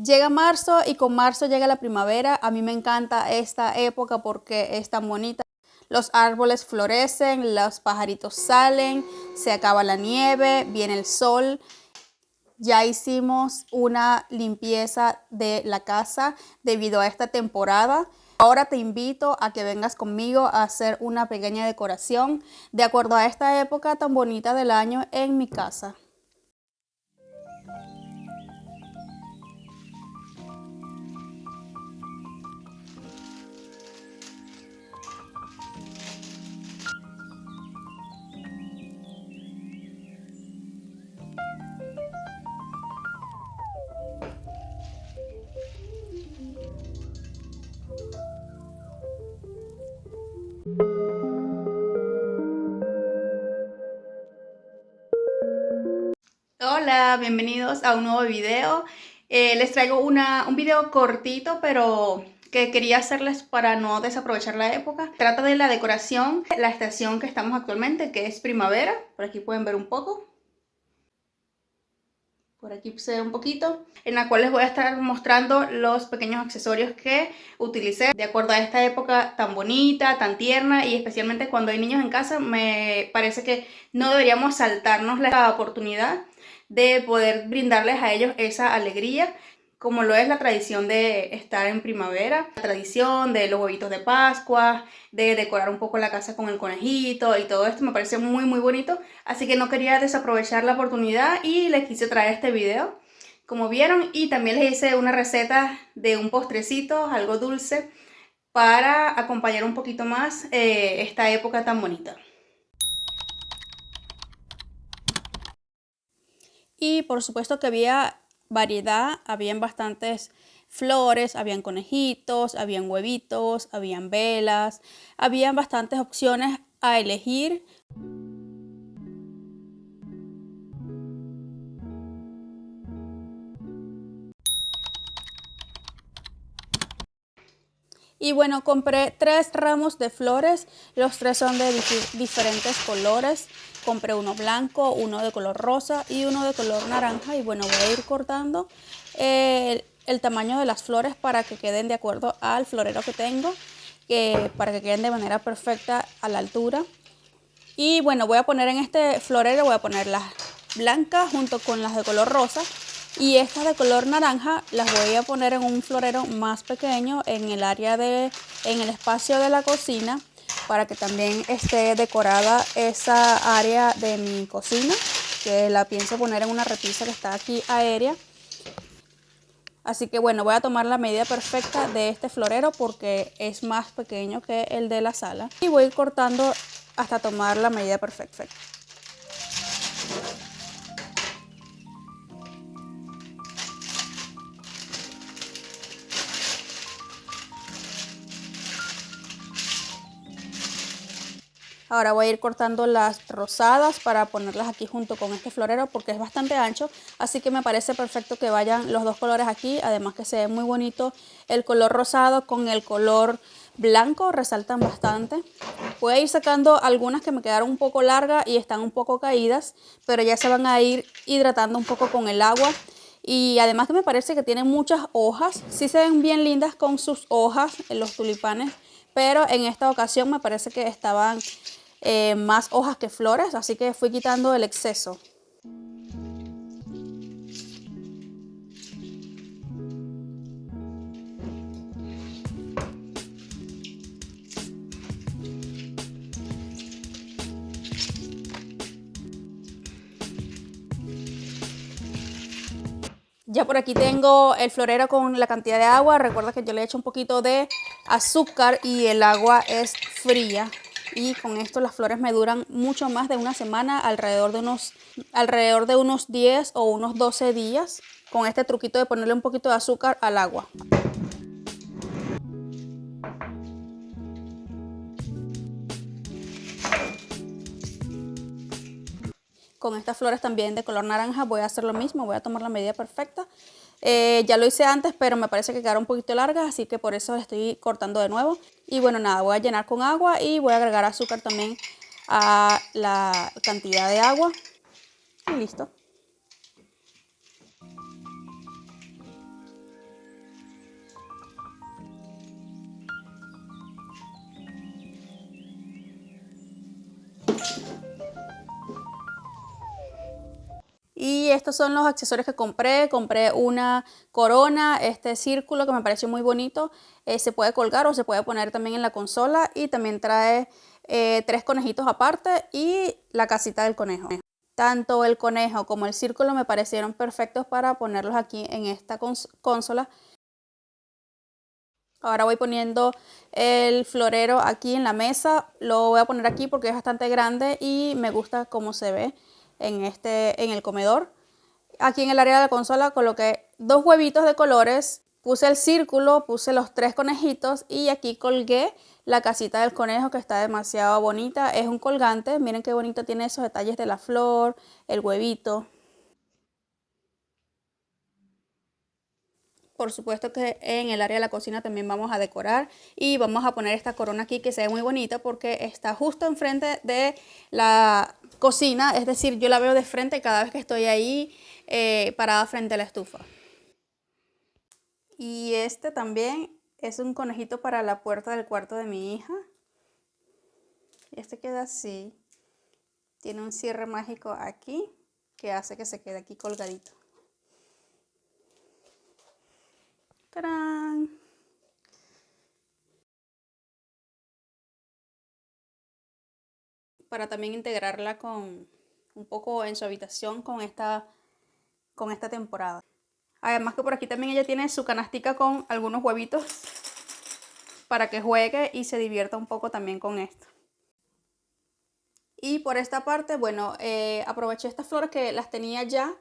Llega marzo y con marzo llega la primavera. A mí me encanta esta época porque es tan bonita. Los árboles florecen, los pajaritos salen, se acaba la nieve, viene el sol. Ya hicimos una limpieza de la casa debido a esta temporada. Ahora te invito a que vengas conmigo a hacer una pequeña decoración de acuerdo a esta época tan bonita del año en mi casa. Hola, bienvenidos a un nuevo video. Les traigo un video cortito, pero que quería hacerles para no desaprovechar la época. Trata de la decoración, la estación que estamos actualmente, que es primavera. Por aquí pueden ver un poco. Por aquí se ve un poquito, en la cual les voy a estar mostrando los pequeños accesorios que utilicé de acuerdo a esta época tan bonita, tan tierna, y especialmente cuando hay niños en casa me parece que no deberíamos saltarnos la oportunidad de poder brindarles a ellos esa alegría, como lo es la tradición de estar en primavera, la tradición de los huevitos de Pascua, de decorar un poco la casa con el conejito y todo esto me parece muy bonito, así que no quería desaprovechar la oportunidad y les quise traer este video, como vieron, y también les hice una receta de un postrecito, algo dulce, para acompañar un poquito más esta época tan bonita. Y por supuesto que había variedad, habían bastantes flores, habían conejitos, habían huevitos, habían velas, habían bastantes opciones a elegir. Y bueno, compré 3 ramos de flores, los 3 son de diferentes colores. Compré uno blanco, uno de color rosa y uno de color naranja. Y bueno, voy a ir cortando el tamaño de las flores para que queden de acuerdo al florero que tengo, para que queden de manera perfecta a la altura. Y bueno, voy a poner en este florero, voy a poner las blancas junto con las de color rosa. Y estas de color naranja las voy a poner en un florero más pequeño en el en el espacio de la cocina, para que también esté decorada esa área de mi cocina, que la pienso poner en una repisa que está aquí aérea. Así que bueno, voy a tomar la medida perfecta de este florero porque es más pequeño que el de la sala. Y voy a ir cortando hasta tomar la medida perfecta. Ahora voy a ir cortando las rosadas para ponerlas aquí junto con este florero porque es bastante ancho, así que me parece perfecto que vayan los dos colores aquí, además que se ve muy bonito el color rosado con el color blanco, resaltan bastante. Voy a ir sacando algunas que me quedaron un poco largas y están un poco caídas, pero ya se van a ir hidratando un poco con el agua. Y además que me parece que tienen muchas hojas, sí se ven bien lindas con sus hojas en los tulipanes, pero en esta ocasión me parece que estaban más hojas que flores, así que fui quitando el exceso. Ya por aquí tengo el florero con la cantidad de agua. Recuerda que yo le he hecho un poquito de azúcar y el agua es fría. Y con esto las flores me duran mucho más de una semana, alrededor de unos 10 o unos 12 días, con este truquito de ponerle un poquito de azúcar al agua. Con estas flores también de color naranja voy a hacer lo mismo, voy a tomar la medida perfecta. Ya lo hice antes, pero me parece que quedaron un poquito largas, así que por eso estoy cortando de nuevo. Y bueno, nada, voy a llenar con agua y voy a agregar azúcar también a la cantidad de agua. Y listo. Y estos son los accesorios que compré. Compré una corona, este círculo que me pareció muy bonito. Se puede colgar o se puede poner también en la consola. Y también trae 3 conejitos aparte y la casita del conejo. Tanto el conejo como el círculo me parecieron perfectos para ponerlos aquí en esta consola. Ahora voy poniendo el florero aquí en la mesa. Lo voy a poner aquí porque es bastante grande y me gusta cómo se ve en el comedor. Aquí en el área de la consola coloqué 2 huevitos de colores, puse el círculo, puse los 3 conejitos y aquí colgué la casita del conejo, que está demasiado bonita. Es un colgante, miren qué bonito tiene esos detalles de la flor, el huevito. Por supuesto que en el área de la cocina también vamos a decorar y vamos a poner esta corona aquí que se ve muy bonita porque está justo enfrente de la cocina, es decir, yo la veo de frente cada vez que estoy ahí parada frente a la estufa. Y este también es un conejito para la puerta del cuarto de mi hija. Este queda así, tiene un cierre mágico aquí que hace que se quede aquí colgadito. ¡Tarán! Para también integrarla con un poco en su habitación con esta temporada. Además que por aquí también ella tiene su canastica con algunos huevitos para que juegue y se divierta un poco también con esto. Y por esta parte, bueno, aproveché estas flores que las tenía ya,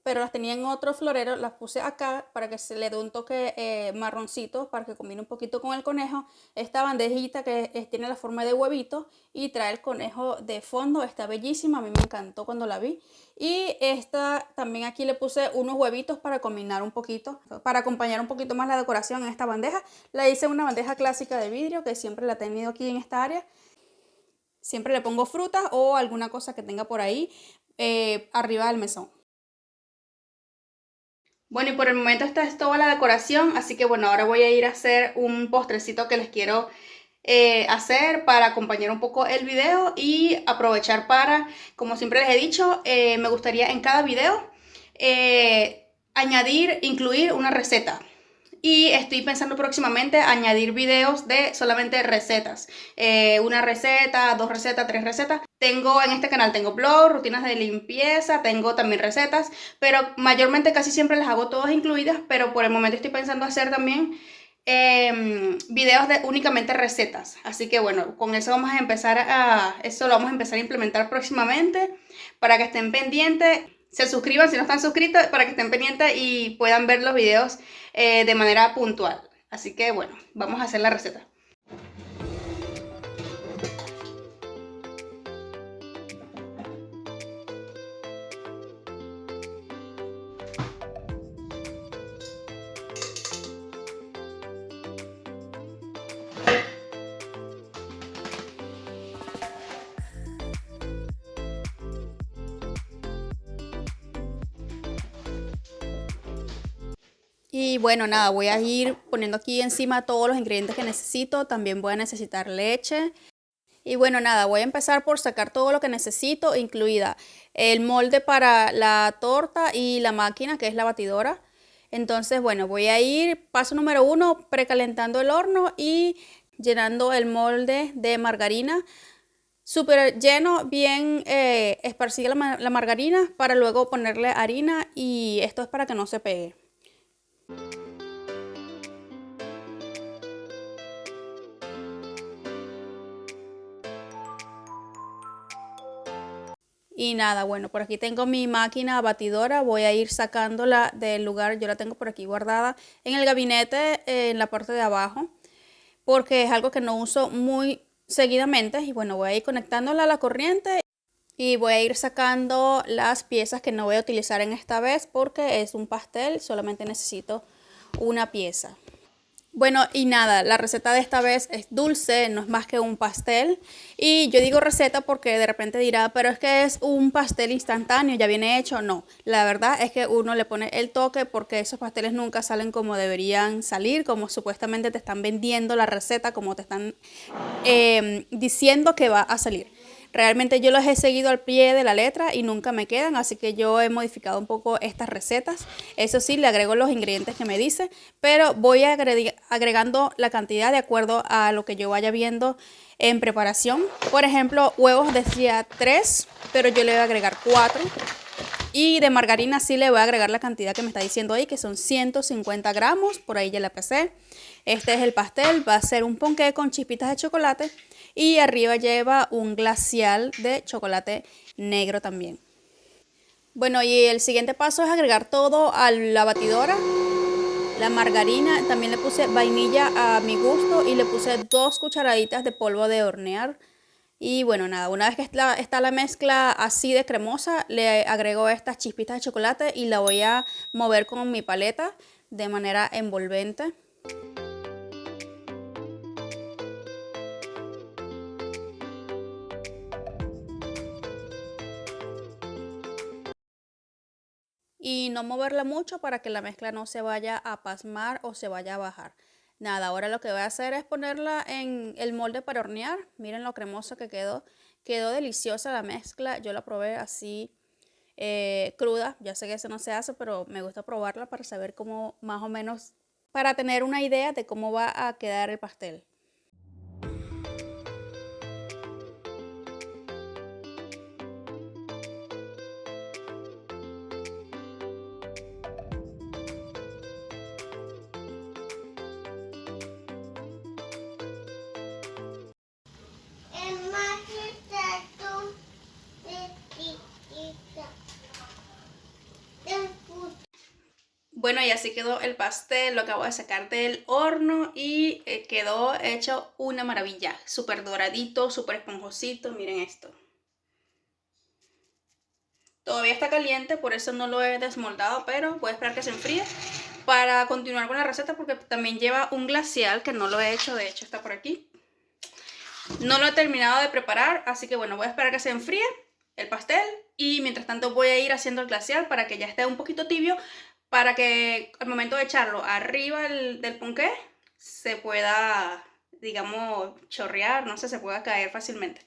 pero las tenía en otro florero, las puse acá para que se le dé un toque marroncito, para que combine un poquito con el conejo. Esta bandejita que tiene la forma de huevito y trae el conejo de fondo, está bellísima, a mí me encantó cuando la vi. Y esta también aquí le puse unos huevitos para combinar un poquito, para acompañar un poquito más la decoración en esta bandeja. La hice en una bandeja clásica de vidrio que siempre la he tenido aquí en esta área. Siempre le pongo frutas o alguna cosa que tenga por ahí arriba del mesón. Bueno, y por el momento esta es toda la decoración, así que bueno, ahora voy a ir a hacer un postrecito que les quiero hacer para acompañar un poco el video y aprovechar para, como siempre les he dicho, me gustaría en cada video incluir una receta. Y estoy pensando próximamente añadir videos de solamente recetas. Una receta, 2 recetas, 3 recetas. Tengo en este canal, tengo blog, rutinas de limpieza, tengo también recetas. Pero mayormente casi siempre las hago todas incluidas. Pero por el momento estoy pensando hacer también videos de únicamente recetas. Así que bueno, con eso vamos a empezar eso lo vamos a empezar a implementar próximamente. Para que estén pendientes. Se suscriban si no están suscritos para que estén pendientes y puedan ver los videos de manera puntual. Así que bueno, vamos a hacer la receta. Y bueno, nada, voy a ir poniendo aquí encima todos los ingredientes que necesito. También voy a necesitar leche. Y bueno, nada, voy a empezar por sacar todo lo que necesito, incluida el molde para la torta y la máquina, que es la batidora. Entonces, bueno, voy a ir, paso número 1, precalentando el horno y llenando el molde de margarina. Súper lleno, bien esparcida la margarina para luego ponerle harina y esto es para que no se pegue. Y nada, bueno, por aquí tengo mi máquina batidora, voy a ir sacándola del lugar, yo la tengo por aquí guardada en el gabinete, en la parte de abajo, porque es algo que no uso muy seguidamente. Y bueno, voy a ir conectándola a la corriente y voy a ir sacando las piezas que no voy a utilizar en esta vez porque es un pastel, solamente necesito una pieza. Bueno, y nada, la receta de esta vez es dulce, no es más que un pastel. Y yo digo receta porque de repente dirá, pero es que es un pastel instantáneo, ya viene hecho. No, la verdad es que uno le pone el toque porque esos pasteles nunca salen como deberían salir, como supuestamente te están vendiendo la receta, como te están diciendo que va a salir. Realmente yo los he seguido al pie de la letra y nunca me quedan, así que yo he modificado un poco estas recetas. Eso sí, le agrego los ingredientes que me dice, pero voy agregando la cantidad de acuerdo a lo que yo vaya viendo en preparación. Por ejemplo, huevos decía 3, pero yo le voy a agregar 4. Y de margarina sí le voy a agregar la cantidad que me está diciendo ahí, que son 150 gramos, por ahí ya la pesé. Este es el pastel, va a ser un ponqué con chispitas de chocolate y arriba lleva un glacial de chocolate negro también. Bueno, y el siguiente paso es agregar todo a la batidora. La margarina, también le puse vainilla a mi gusto y le puse 2 cucharaditas de polvo de hornear. Y bueno, nada, una vez que está la mezcla así de cremosa, le agrego estas chispitas de chocolate y la voy a mover con mi paleta de manera envolvente. Y no moverla mucho para que la mezcla no se vaya a pasmar o se vaya a bajar. Nada, ahora lo que voy a hacer es ponerla en el molde para hornear. Miren lo cremosa que quedó. Quedó deliciosa la mezcla. Yo la probé así cruda. Ya sé que eso no se hace, pero me gusta probarla para saber cómo más o menos, para tener una idea de cómo va a quedar el pastel. Bueno, y así quedó el pastel, lo acabo de sacar del horno y quedó hecho una maravilla. Súper doradito, súper esponjosito, miren esto. Todavía está caliente, por eso no lo he desmoldado, pero voy a esperar que se enfríe para continuar con la receta porque también lleva un glacial que no lo he hecho, de hecho está por aquí. No lo he terminado de preparar, así que bueno, voy a esperar que se enfríe el pastel y mientras tanto voy a ir haciendo el glacial para que ya esté un poquito tibio, para que al momento de echarlo arriba del ponqué se pueda, digamos, chorrear, no sé, se pueda caer fácilmente.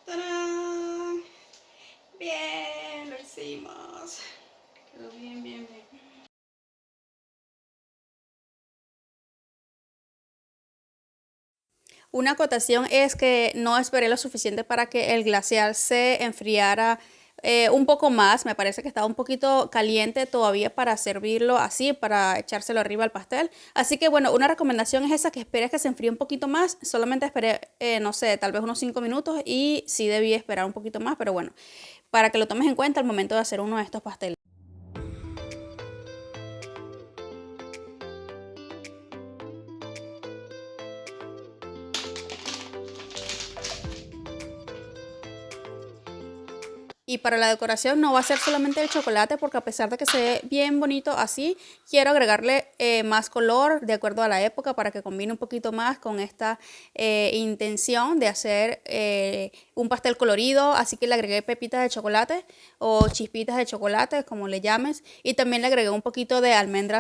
¡Tarán! Bien, lo hicimos. Quedó bien, bien, bien. Una acotación es que no esperé lo suficiente para que el glacial se enfriara un poco más. Me parece que estaba un poquito caliente todavía para servirlo así, para echárselo arriba al pastel. Así que bueno, una recomendación es esa, que esperes que se enfríe un poquito más. Solamente esperé, no sé, tal vez unos 5 minutos y sí debí esperar un poquito más, pero bueno, para que lo tomes en cuenta al momento de hacer uno de estos pasteles. Y para la decoración no va a ser solamente el chocolate, porque a pesar de que se ve bien bonito así, quiero agregarle más color de acuerdo a la época para que combine un poquito más con esta intención de hacer un pastel colorido. Así que le agregué pepitas de chocolate o chispitas de chocolate, como le llames, y también le agregué un poquito de almendra.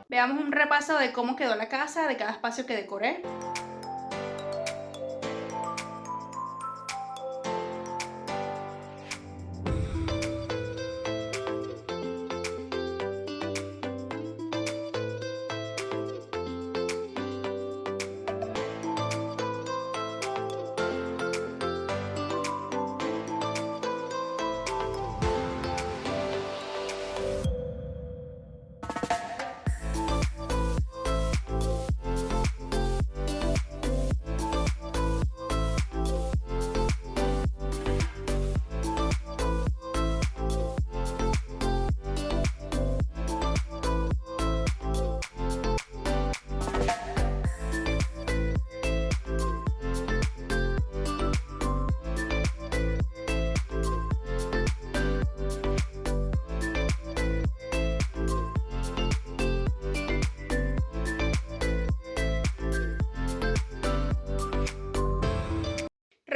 Veamos un repaso de cómo quedó la casa, de cada espacio que decoré.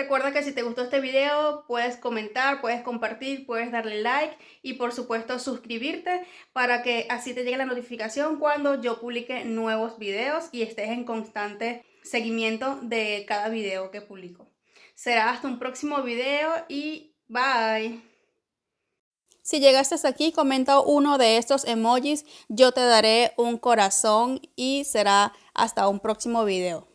Recuerda que si te gustó este video, puedes comentar, puedes compartir, puedes darle like y por supuesto suscribirte para que así te llegue la notificación cuando yo publique nuevos videos y estés en constante seguimiento de cada video que publico. Será hasta un próximo video y bye. Si llegaste hasta aquí, comenta uno de estos emojis, yo te daré un corazón y será hasta un próximo video.